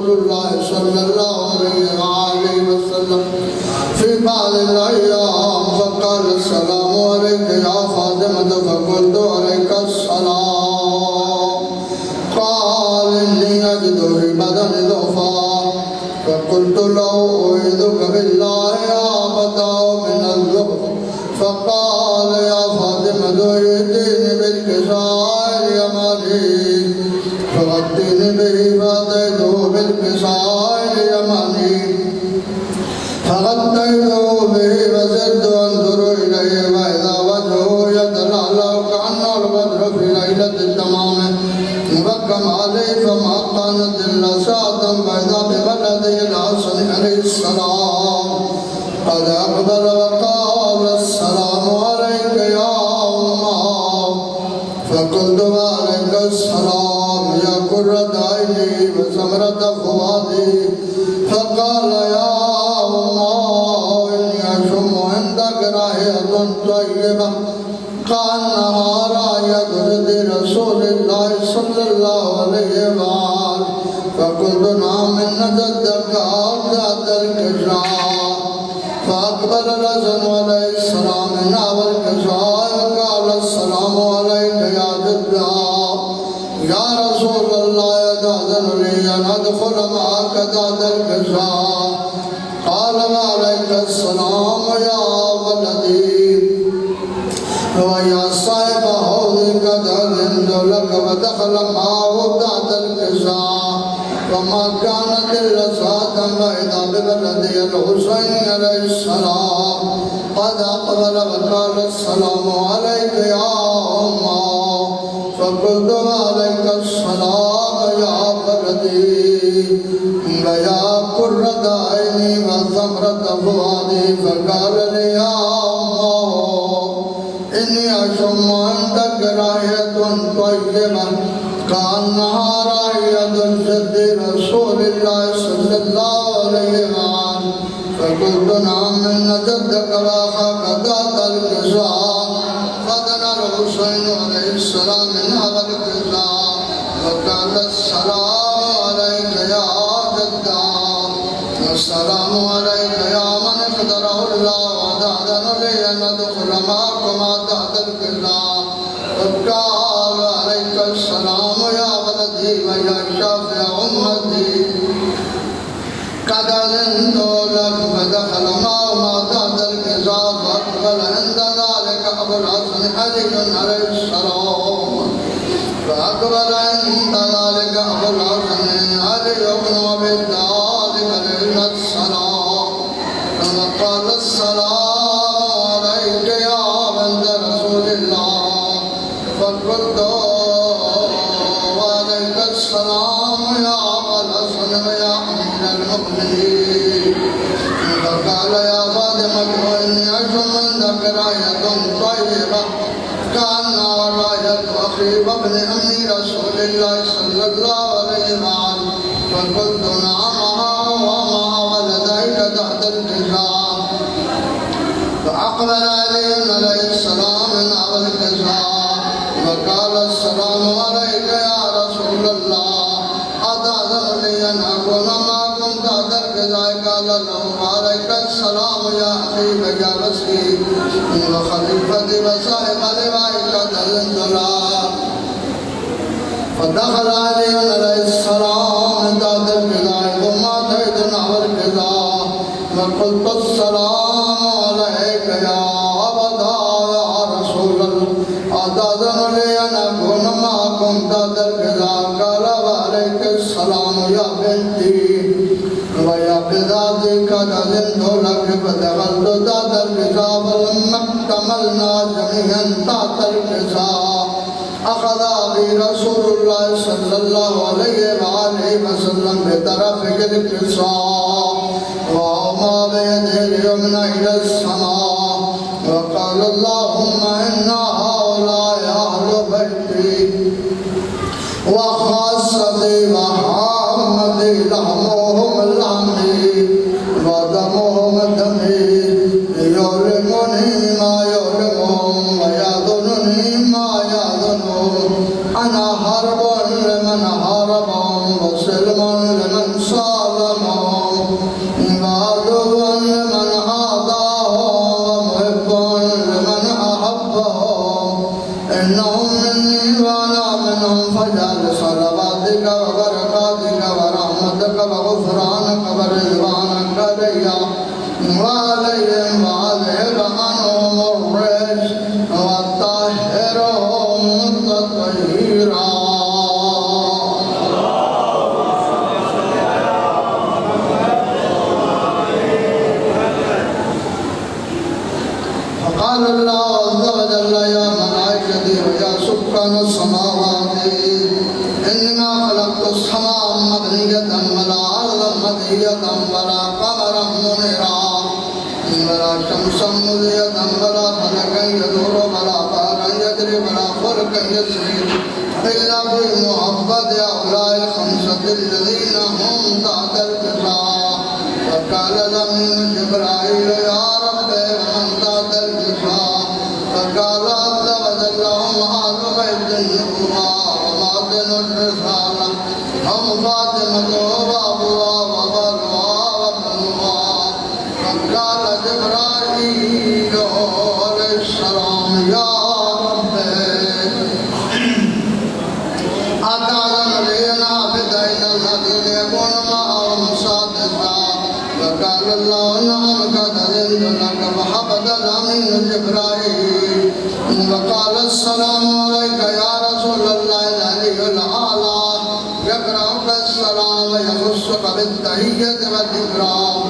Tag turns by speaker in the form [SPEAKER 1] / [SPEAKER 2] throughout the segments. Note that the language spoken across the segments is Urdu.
[SPEAKER 1] رسول الله صلى الله عليه وآله وسلم في بعض الأيام فقال السلام عليك يا فاطمة فقلت عليك السلام قال إني أجد في بدني ضعفا فقلت له أعيذك بالله يا أبدا من الضعف فقال يا فاطمة ائتيني بالكساء اليماني فغطيني به فأتيته بالكساء اليماني فغطيته به فزدت أنظر إليه وإذا وجهه يتلألأ كأنه البدر في ليلة التمام مبكم عليه فما كانت إلا ساعة فإذا بولده الحسن عليه السلام قد أقبل وقال السلام عليك يا أمه فقلت وعليك السلام يا قرة عيني وثمرة فؤادي فقال يا أمه إني أشم عندك رائحة طيبة كأنها رائحة جد رسول الله صلى الله عليه وآله فقلت نعم إن جدك أودعت الكساء فأقبل الحسن عليه السلام نحو الكساء وقال السلام عليك يا جدّا يا رسول الله تأذن لي أن أدخل معك تحت الكساء قال وعليك السلام يا ولدي ويا صاحب حوضك تأذنت لك ودخل معه تحت الكساء وما كانت إلا ساعة فإذا بولده الحسين عليه السلام قد أقبل وقال السلام عليك يا أمه فقلت وعليك السلام يا ولدي ويا قرة عيني وثمرة فؤادي فقال لي يا أمه إني أشم عندك رائحة طيبة كأنها رائحة جد رسول الله صلى الله عليه وآله فقلت نعم إن جدك وأخاك تحت الكساء فدنا الحسين عليه السلام نحو الكساء وقال السلام عليك يا جدّا السلام عليك يا من اختاره الله وتأذن لي أن أدخل معكما تحت الكساء وقال عليك السلام يا ولدي ويا شافع أمتي قد أذنت لك فدخل معهما تحت الكساء فأقبل عند ذلك أبو الحسن علي عليه السلام فأقبل عند ذلك أبو الحسن علي بن أبي طالب عليه السلام ثم قال السلام عليك يا بنت رسول الله فقلت وعليك السلام يا أبا الحسن ويا أمير المؤمنين فقال يا فاطمة إني أشم عندك رائحة طيبة كأنها رائحة أخي وابن أمي رسول الله صلى الله عليه وآله فقلت نعم ومع ولديك تحت الكساء فأقبل علي عليه السلام نحو الكساء وقال السلام عليك يا رسول الله أتأذن لي أن أكون معكم تحت الكساء قال له وعليك السلام يا أخي يا وسيم وخليفتي وصاحب لوائك أذنت له فدخل علي عليه السلام تحت الكساء ثم أتيت نحو الكساء وقلت السلام عليك يا أبدا يا رسول الله أتأذن لي أن أكون معكم تحت الكساء قال وعليك السلام يا بنتي ويا بذاتي قد أذنت لك فدخلت تحت الكساء فلما اكتملنا جميعا تحت الكساء أخذ أبي رسول الله صلى الله عليه وآله وسلم بطرف الكساء وأومى بيده اليمنى إلى السماء وقال اللهم إن هؤلاء أهل بيتي وخاصتي وحامتي لحمهم لحمي ودمهم دمي يؤلمني ما يؤلمهم ويأذنني ما يأذنهم أنا حرب لمن حاربهم وسلم لمن ورضوانك عليا وعليهم وعذب عنهم الرجس وطهرهم تطهيرا. فقال الله عز وجل يا ملائكتي ويا سكان السماوات إنما خلقت السماء مبنية ولا أرضا مطية ولا قمرا منيرا ولا شمسا مضية ولا فلكا يدور ولا بحرا يجري ولا فلكا يسري إلا في محبة هؤلاء الخمسة الذين هم تحت الكفاء. فقال لهم جبرائيل يا رب من تحت الكفاء. فقال عز وجل هم أهل بيت النبوة ومعدن الرسالة هم فاطمة وأبوها وبنوها وابنها. فقال جبرائيل عليه السلام يا رب أتعلم لنا بدين الذين يكون معهم سادسا. فقال الله نعم قد أذنت لك فحبط الأمين جبرائيل وقال السلام عليك يا رسول الله العلي الأعلى يقرأك السلام ويخصك بالتحية والإكرام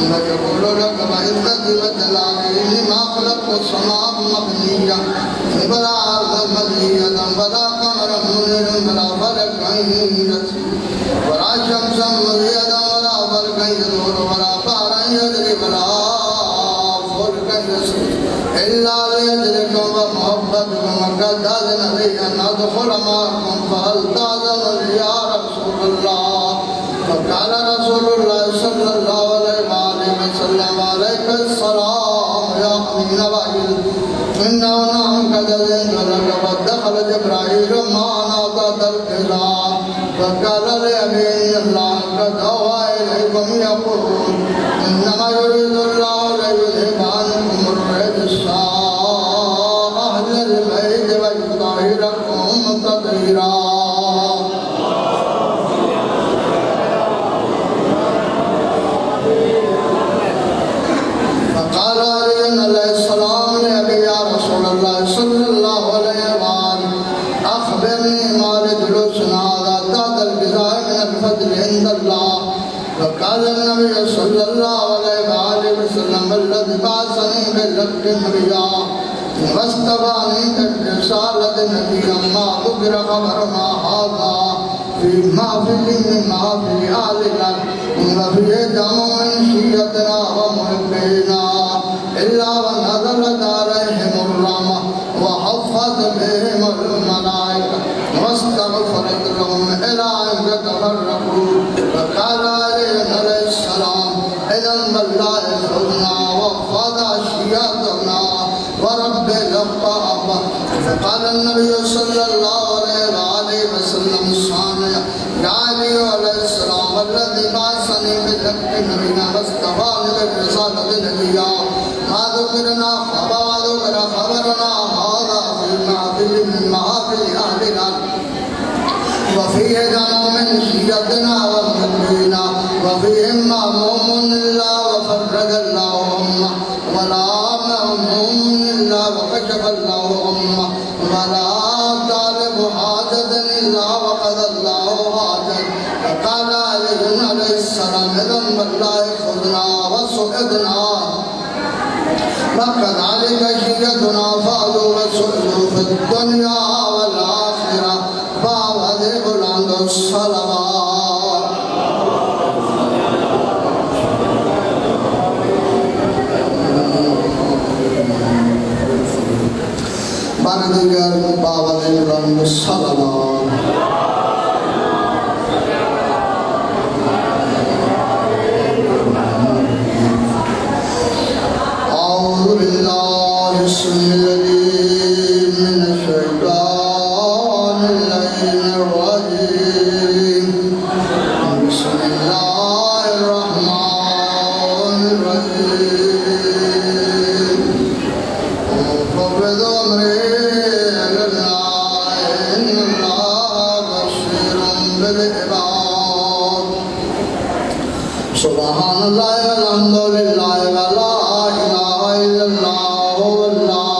[SPEAKER 1] ويقول لك بعزتي وجلالي ما خلقت السماء مبنية ولا أرضا مبنية ولا قمرا منيرا ولا فلكا يسري ولا شمسا مضية ولا فلكا يدور ولا بحرا يجري ولا فلكا يسري إلا ليدركم ومحبتكم وقد أذن لي أن أدخل معكم فهل تأذن لي يا رسول الله. فقال رسول الله صلى الله عليه وسلم عليك السلام يا أمين وحي إنه نعم قد أذنت لك. فدخل جبرائيل معنا تحت الكفاء. فقال لأبي الله قد أوحى إليكم يقول إنما يريد الله ليذهب عنكم الرجس أهل البيت ويطهركم تطهيرا. فقال علي عليه السلام لأبي يا رسول الله صلى الله عليه وآله أخبرني ما لجلوسنا هذا تحت الكفاء من الفضل عند الله. فقال النبي صلى الله عليه وآله وسلم الذي بعثني بالحق نبيا واصطفاني بالرسالة نبيا ما ذكر خبرنا هذا في محفل من محافل أهل الأرض وفيه جمع من شيعتنا ومحبينا إلا ونزلت عليهم الرحمة وحفت بهم الملائكة واستغفرت لهم إلى أن يتفرقوا. فقال علي عليه السلام إذا بالله خذنا وفض أشياءنا ورب الأبطاب. فقال النبي صلى الله عليه وسلم الصانع علي عليه السلام الذي بعثني بالحق نبينا واصطفاني بالرسالة نبيا ما ذكرنا خبرنا هذا في محفل من محافل أهل الأرض وفيه جمع من شيعتنا ومحبينا وفيهم مأموم إلا وفرج الله أمه ولا مأموم إلا وكشف الله أمه ولا طالب حاجة إلا وقضى الله حاجة. فقال علي عليه السلام إذا بالله خذنا وسعدنا وكذلك شيعتنا فعلوا وسعدوا في الدنيا والآخرة فأوذب عند الصلوات. بردگر فأوذب عند الصلوات. أعوذ بالله السميع العليم من الشيطان اللعين الرجيم. سبحان اللہ الحمدللہ ولا الہ الا اللہ واللہ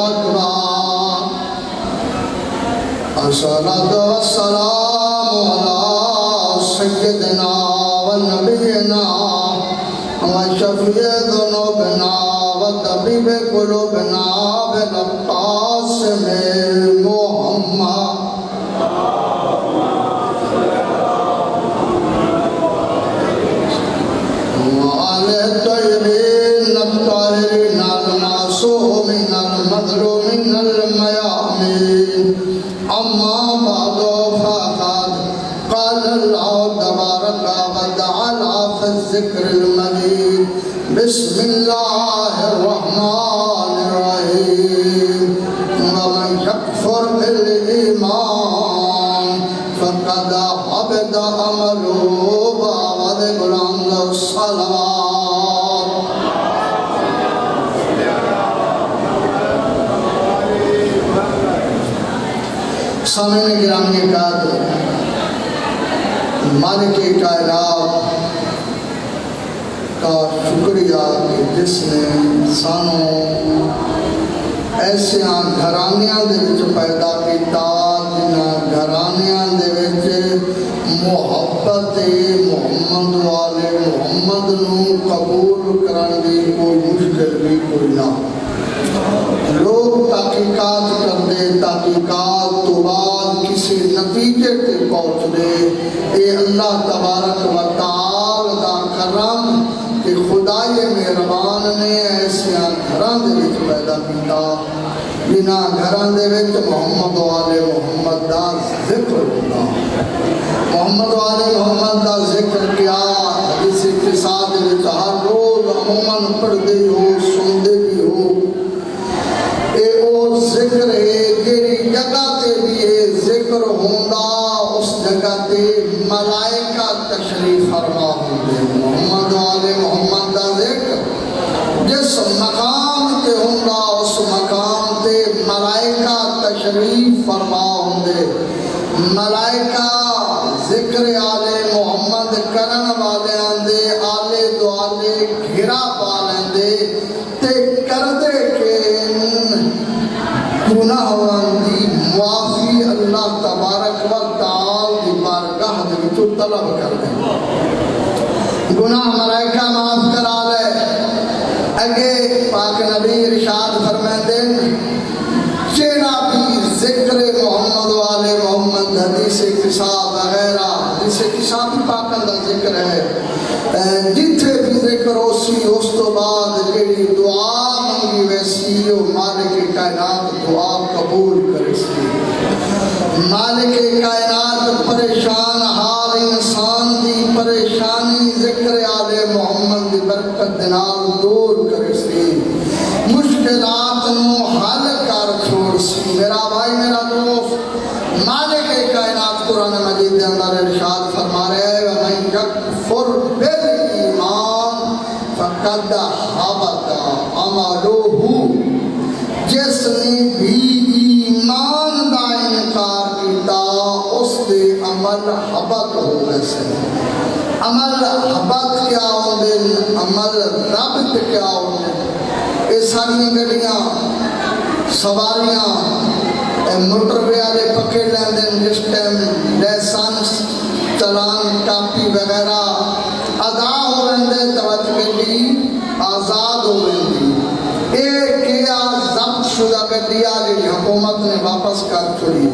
[SPEAKER 1] اکبر الصلاۃ والسلام علی سیدنا و نبینا و شفیع ذنوبنا و طبیب قلوبنا بالقاسم محمد المعصومين المظلومين الميامين أما بعد فقد قال الله تبارك وتعالى في الذكر المجيد بسم الله الرحمن الرحيم ومن يكفر بالإيمان فقد حبط عمله وله الحمد والصلوات سامعین گرامی قدر مالک کائنات کا شکریہ کہ جس نے سانوں ایسے گھرانیاں دے وچ پیدا کیتا جنہاں گھرانیاں دے وچ محبت محمد والے محمد نو قبول کرن دی کوئی مشکل بھی کوئی نہ لوگ تحقیقات کرتے تحقیقات تو بعد کسی نتیجے تے پہنچ دے اے اللہ تبارک و تعالی دا کرم کہ خدای مہربان نے ایسے گھران دے وچ پیدا کیتا جنہاں گھران دے وچ محمد والے محمد دا ذکر ہونا محمد والے محمد دا ذکر کیا حدیث اقتصاد دے وچ ہر روز عموماً پڑھدے ہو سندے بھی ہو ذکر ہے جیڑی جگہ تے بھی ہے ذکر ہوندا اس جگہ تے ملائکہ تشریف فرما ہوندے محمد والے محمد دا ذکر جس مقام تے ہوندا اس مقام تے ملائکہ تشریف فرما ہوندے ملائکہ ذکر آلے محمد کرن والیاں دے آلے دوالے گھرا پا لیندے تے کردے کہ گناہوں دی معافی اللہ تبارک و تعالی دی بارگاہ دے وچوں طلب کر دے گناہ ملائکہ معاف کرا لے اگے پاک نبی ارشاد فرماتے ہیں جیڑا بھی ذکر محمد والے محمد حدیث کتاب وغیرہ حدیث کتاب پاک دا ذکر ہے جتھے بھی ذکر اسی اس تو بعد جیڑی دعا منگی ویسی وہ مالک کائنات دعا قبول کرے سی مالک کائنات پریشان حال انسان دی پریشانی ذکر آل محمد دی برکت نال دور کرے سی مشکلات نو حل کر چھوڑ سی میرا بھائی میرا دوست مالک کائنات قرآن مجید کے اندر ارشاد فرما رہے ہیں وَمَنْ يَكْفُرْ بِالْإِيمَانِ فَقَدْ حَبَطَ عَمَلُهُ جس نے بھی ایمان دا انکار کیتا اس دے عمل حبط ہو گئے سے عمل حبط کیا ہوندے عمل ربط کیا ہوندے یہ ساری گڑیاں سواریاں موٹر وے والے پکڑ لیندے جس ٹائم لائسنس چلان کاپی وغیرہ ادا ہو رہے توجہ گڈی آزاد ہو رہی ایک کیا ضبط شدہ گڈی آگے حکومت نے واپس کر چھوڑی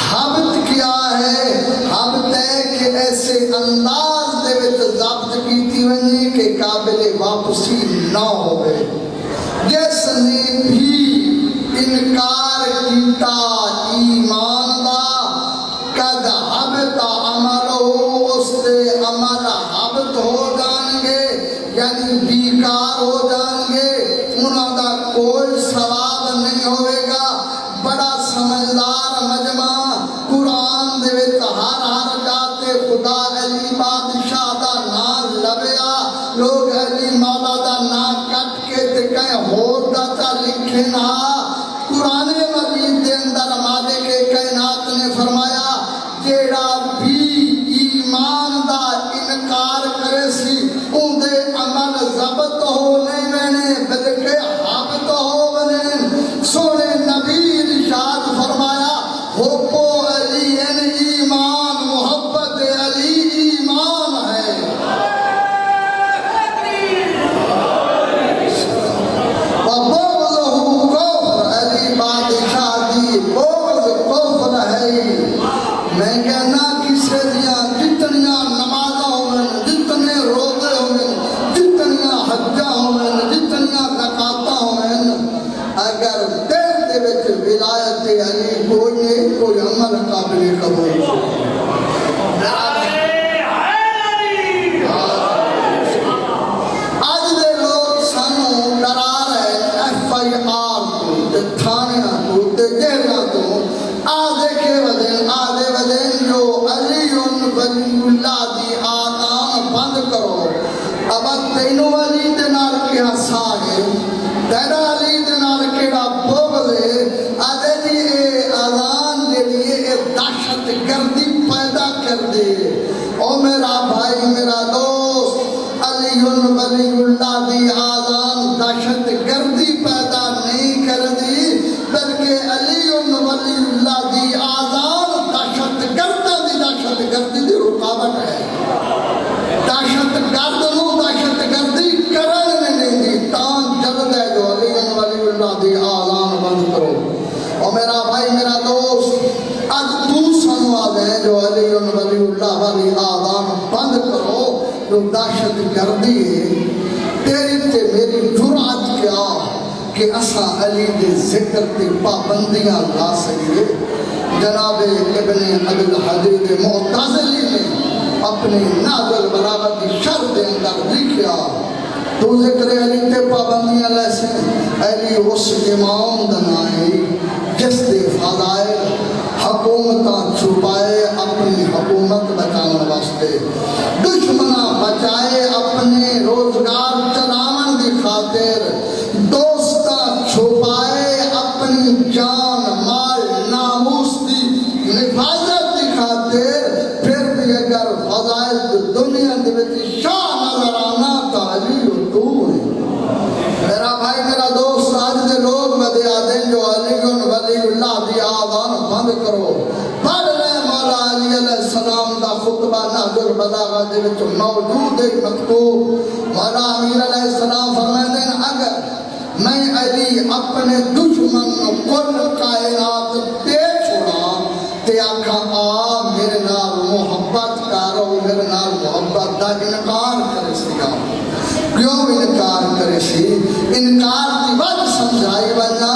[SPEAKER 1] حبط کیا ہے حبط ہے کہ ایسے انداز دے وچ ضبط کیتی ونجی کہ قابل واپسی نہ ہوئے جس نے بھی انکار کیتا ایمان دا قد حبط عملو اس دے عمل حبط ہو جانگے یعنی بیکار ہو جانگے انہوں دا کوئی ثواب نہیں ہوئے گا بڑا سمجھدار مجمع قرآن دے وچ ہر جاتے خدا علی بادشاہ دا نام لبیا لوگ علی مولا دا نام کٹ کے تے کہیں ہوتا تا لکھنا قرآن مجید دے اندر مالک کائنات نے فرمایا جیڑا بھی ایمان دا انکار کرے سی علی ولی اللہ دی آزان دہشت گردی پیدا نہیں کر دی، بلکہ علی ولی اللہ دی آزان دہشت گردی دی رکاوٹ ہے۔ دہشت گرد نو دہشت گردی کرن میں نہیں دی، تان جلد ہے جو علی ولی اللہ دی آزان بند کرو۔ اور میرا بھائی میرا دوست آج تو سنوا دیں جو علی ولی اللہ والی آزان بند کرو جو دہشت گردی ہے۔ تیری تے میری جرأت کیا کہ اسا علی دے ذکر تے پابندیاں لا سکے۔ جناب ابن ابی الحدید معتزلی نے اپنے نہج البلاغہ کی شرح دے اندر لکھیا تو ذکر علی تے پابندیاں لے سے علی اس امام دنائی جس دے فضائل حکومتاں چھپائے اپنی حکومت بچاون واسطے، دشمناں بچائے اپنے روزگار چلاون دی خاطر، دوستاں چھپائے اپنی جان مال ناموس دی حفاظت کی خاطر، پھر بھی اگر فضائل دنیا دے وچ شاہ نظر آنا تو علی تو ہے۔ میرا بھائی میرا دوست آج دے لوگ بدے آدھیں جو علی ولی اللہ دی آزان بند کرو۔ پڑھ لیں مولا علی علیہ السلام دا خطبہ نہج البلاغہ دے وچ موجود ایک مکتوب، مولا امیر علیہ السلام فرمائے دیں اگر میں علی اپنے دشمن کل کائنات دے چھوڑا تے آکھا آ میرے نال محبت کارو، میرے نال محبت دا انکار کرے سیا۔ کیوں انکار کرے سی؟ انکار کی وجہ سمجھائی وجہ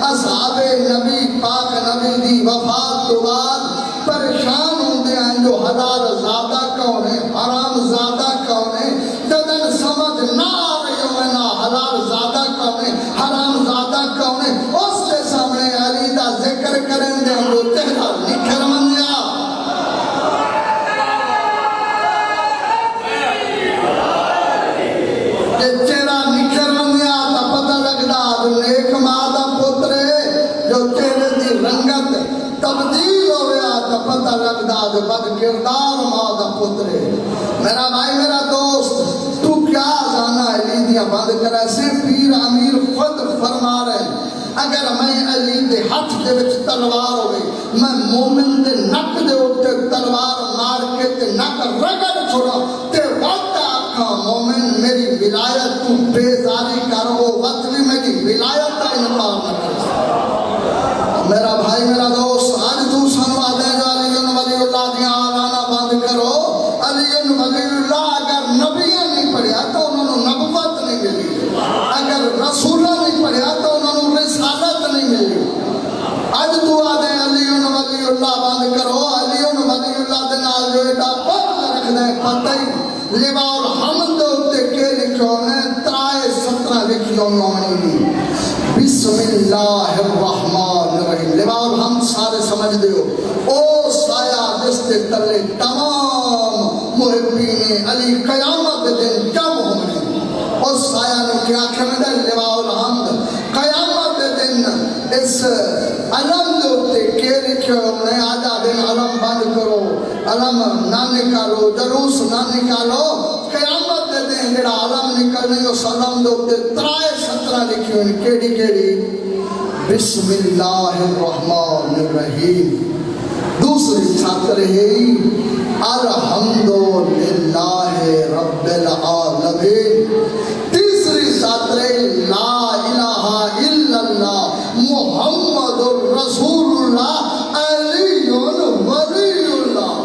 [SPEAKER 1] اصحاب نبی پاک نبی دی وفات تو بعد پریشان ہوندے ہیں جو حلال زادہ کون ہے حرام زادہ کون ہے، جدن سمجھ نہ آ رہی ہوئے نا حلال زادہ کون ہے حرام زادہ کون ہے، اس کے سامنے علی دا ذکر کریں دے ہم جو تہرا نکھر منیا۔ چہرہ نکھر منیا تا پتہ لگدا جو نیک ماں دا پترے جو چہرے دی رنگت تبدیل ہویا تا پتہ لگدا جو بد کردار ماں دا پترے۔ میرا بھائی میرا دوست تو کیا جانا علی دیا بند کرے سے؟ پیر امیر خود فرما رہے اگر میں علی دے ہاتھ دے وچ تلوار ہوئے میں مومن دے نک دے اوتے تلوار مار کے تے نک رگڑ چھوڑا تے وقت آکھا مومن میری ولایت تو بیزاری کر وہ وقت بھی میری ولایت کا انکار نہ کر سکتا۔ میرا بھائی میرا دوست آج تو سنوا دے جو علی ولی اللہ دیا آلانا بند کرو۔ علی ولی اللہ اگر نبیہ نہیں پڑھیا تو انہوں نے نبوت نہیں ملی، اگر رسولہ نہیں پڑھیا تو انہوں نے رسالت نہیں ملی۔ آج تو آدھے علی ولی اللہ بند کرو۔ علی ولی اللہ دے نال جو ایڈا پاک رکھ دے پتہ ہی لواء الحمد ہوتے کے لکھو نے ترائے 17 لکھو نوانی بسم اللہ الرحمن الرحیم۔ لواء الحمد سارے سمجھ دیو او سایہ جس کے تلے تمام محبین علی قیامت دن جب ہونے اس سایہ نے کیا کہنے لواء الحمد قیامت دن اس علم دوتے کے لکھو نے آجا دن علم بند کرو، علم نہ نکالو، جلوس نہ نکالو، قیامت دن جڑا علم نکلنے اس علم دوتے ترائے 17 لکھو نے کیڑی کیڑی بسم اللہ الرحمن الرحیم۔ دوسری ساتر ہے الحمدللہ رب العالمین۔ تیسری ساتر لا الہ الا اللہ محمد رسول اللہ علی ولی اللہ۔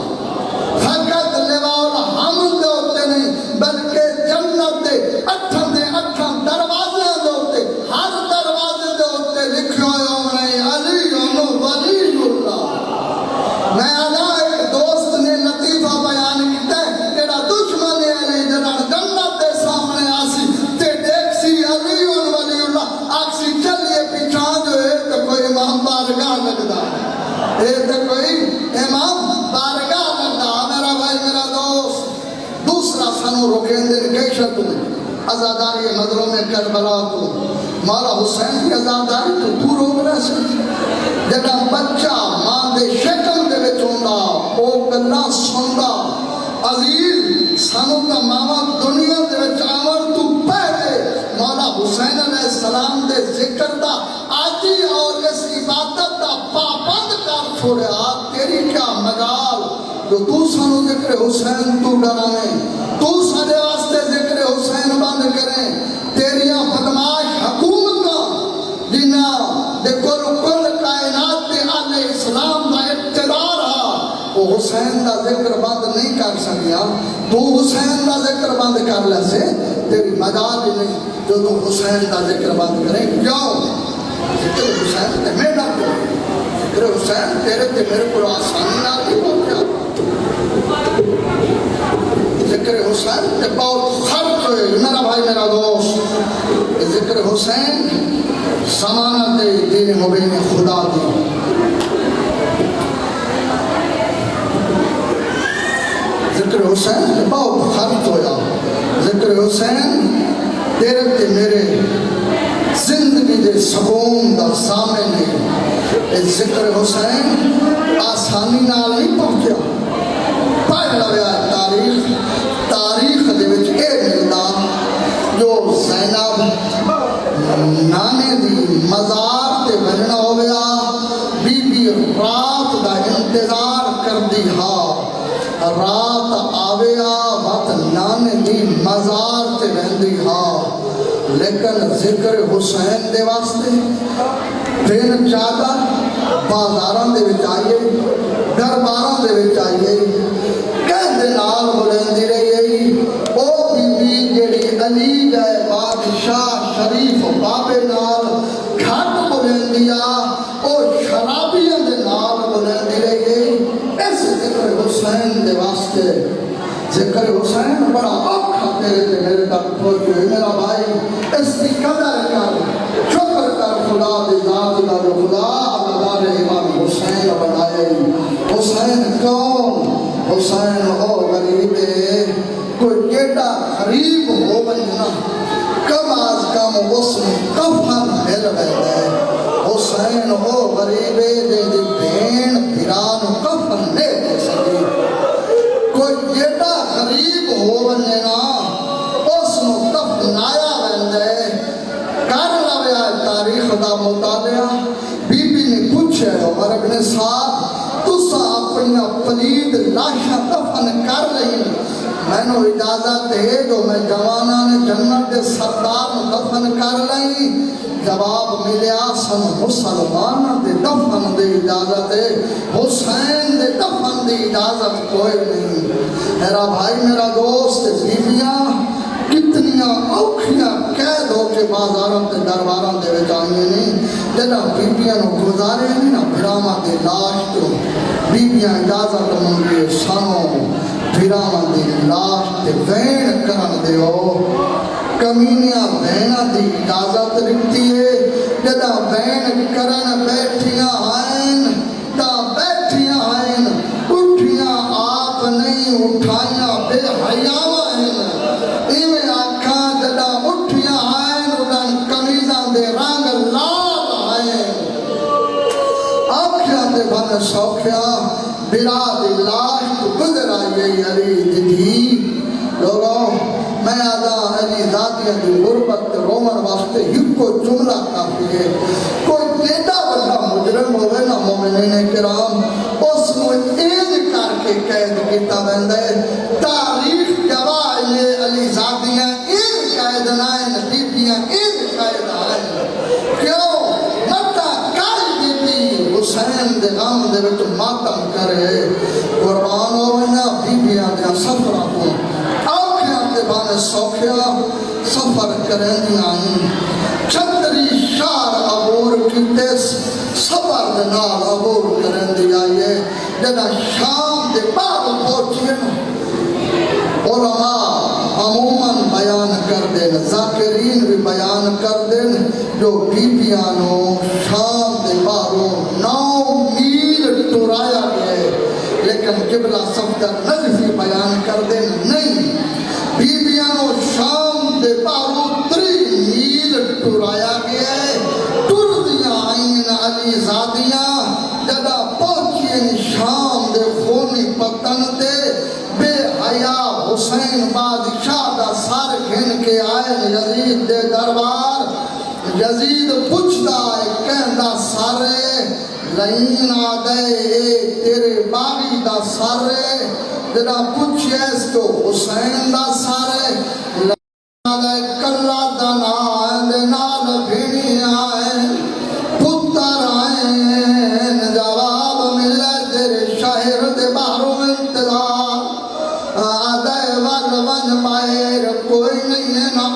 [SPEAKER 1] فقط لواء الحمد ہوتے نہیں بلکہ جنت دے اٹھن دروازے ہوتے ہر دروازے ہوتے لکھو ہوئے علی ولی اللہ۔ میں ادا ایک دوست نے لطیفہ بیان کیتا ہے جڑا دشمن علی جڑا جنت دے سامنے آسی تے دیکھ سی علی ولی اللہ آکسی چلیے پیچھا جو ہے تو کوئی امام بارگاہ لگدا ہے، تو کوئی امام بارگاہ لگدا۔ میرا بھائی میرا دوست دوسرا سنو رکھیں دن کیشت ازاداری مدروں میں کربلا تو مولا حسین کی ازاداری تو دور ہو رہا سے جڑا بچہ ماں دے شکم دے وچ ہوندا او گلاں سندا عزیز سانو دا ماما دنیا دے وچ جو تو سانو ذکر حسین تو ڈرانے، تو سارے واسطے ذکر حسین بند کریں، تیریاں بدماش حکومتاں جنہ دے کل کائنات دے اہل اسلام دا اقتدار ہا، وہ حسین دا ذکر بند نہیں کر سکیا، تو حسین دا ذکر بند کر لے سے تیری مدار ہی نہیں جو تو حسین دا ذکر بند کریں۔ کیوں؟ ذکر حسین تے میرا کو، ذکر حسین تیرے تے میرے کو آسانی نہ کی پہنچا، ذکر حسین تے بہت خرچ ہوئے۔ میرا بھائی میرا دوست، ذکر حسین ضمانت دین مبین خدا دی، ذکر حسین تے بہت خرچ ہویا، ذکر حسین تیرے تے میرے زندگی دے سکون دا سامنے نہیں، ذکر حسین آسانی نال نہیں پہنچیا۔ پڑھ لیا تاریخ دے وچ اے ملدا جو زینب نانے دی مزار تے بننا ہو گیا، بی بی رات دا انتظار کر دی ہا، رات آویا وقت نانے دی مزار تے بندی ہا، لیکن ذکر حسین دے واسطے دن چادر بازاراں دے وچ آئیے، درباراں دے وچ آئیے، کہندے نال بلندی رہی، او بی بی جڑی علی جائے بادشاہ شریف بابے نال گھٹ بلندیا، او شرابیاں دے نال بلندی رہی۔ اس ذکر حسین دے واسطے، ذکر حسین بڑا اوکھا تیرے تے میرے تک پہنچے۔ میرا بھائی اس کی قدر کر، شکر کر خدا دی ذات دا جو خدا علیٰ امام حسین بنائے۔ حسین کون؟ حسین او غریب ہے، کوئی کیڑا غریب ہو بننا کم از کم اس میں کفن مل گئے۔ حسین او غریب ہے دے دی بین بھران کفن لے دے سکی، کوئی کیڑا غریب ہو بننا اس میں کفنایا بندے۔ کر لویا تاریخ دا مطالعہ، بی بی نے پوچھے عمر ابن سعد تسا اپنی پلید لاشاں دفن کر لئی، میں نو اجازت ہے جو میں جوانا نے جنت دے سردار دفن کر لئی؟ جواب ملیا سن مسلمان دے دفن دے اجازت ہے، حسین دے دفن دے اجازت کوئی نہیں۔ میرا بھائی میرا دوست، بیویاں کتنیاں اوکھیاں قید ہو کے بازاراں تے درباراں دے وچ آئیاں نہیں، جنہ بیویاں نو گزارے نہیں نہ بھراواں دی لاش تو بیویاں اجازت منگے سانو بھراواں دی لاش تے وین کرن دیو۔ کمینیاں ویناں دی اجازت رکھتی ہے، جنہ وین کرن بیٹھیاں آئین تا بیٹھیاں آئین، اٹھیاں آپ نہیں اٹھائیاں بے حیاواں ہیں، ایویں آکھاں جدہ اٹھیاں آئین اڈن کمیزاں دے رنگ لال آئین، آکھیاں دے بھن سوکھیاں بلا دی لاش تو گزر آئیے علی دی۔ لوگوں میں آدھا علی ذاتیاں دی غربت رومن واسطے ہی کو جملہ کافی ہے۔ کوئی جیدہ بڑا مجرم ہوئے نا مومنین کرام، اس کو ایز کر کے قید کیتا بندے، تاریخ گواہ یہ علی ذاتیاں ایز قید نائن، بیبیاں ایز قید آئین۔ کیوں؟ مطا کائی بیبی حسین دے غم دے وچ ماتم کرے، قربان ہوئینا بیبیاں دے سفرہ کو آنکھیاں دے بانے سوکھیا سفر کریں دی آئین، چھتری شار عبور کیتے سفر دے نال عبور کریں دی آئیے، جنہ شام دے بعد پہنچیے علماء عموماً بیان کر دیں، ذاکرین بھی بیان کر دیں، جو بیبیانو شام دے باروں 9 میل ٹرایا گئے، لیکن قبلہ صفدر نجفی بیان کر دیں نہیں، بیبیانو شام دے باروں 3 میل ٹرایا گئے، ٹر دیا آئین علی زادیاں، جدہ پہنچین شام دے خونی پتن تے، بے حیا حسین بادشاہ دا سار گھن کے آئے یزید دے دربار، یزید پوچھتا ہے کہندہ سارے لین آدھے تیرے باغی دا سارے جڑا پوچھے اس تو حسین دا سارے لین آدھے کلا دنا دے نال بھینی آئے پتر آئین جواب ملے تیرے شہر دے باہروں انتظار آدھے ول ون باہر کوئی نہیں ہے نہ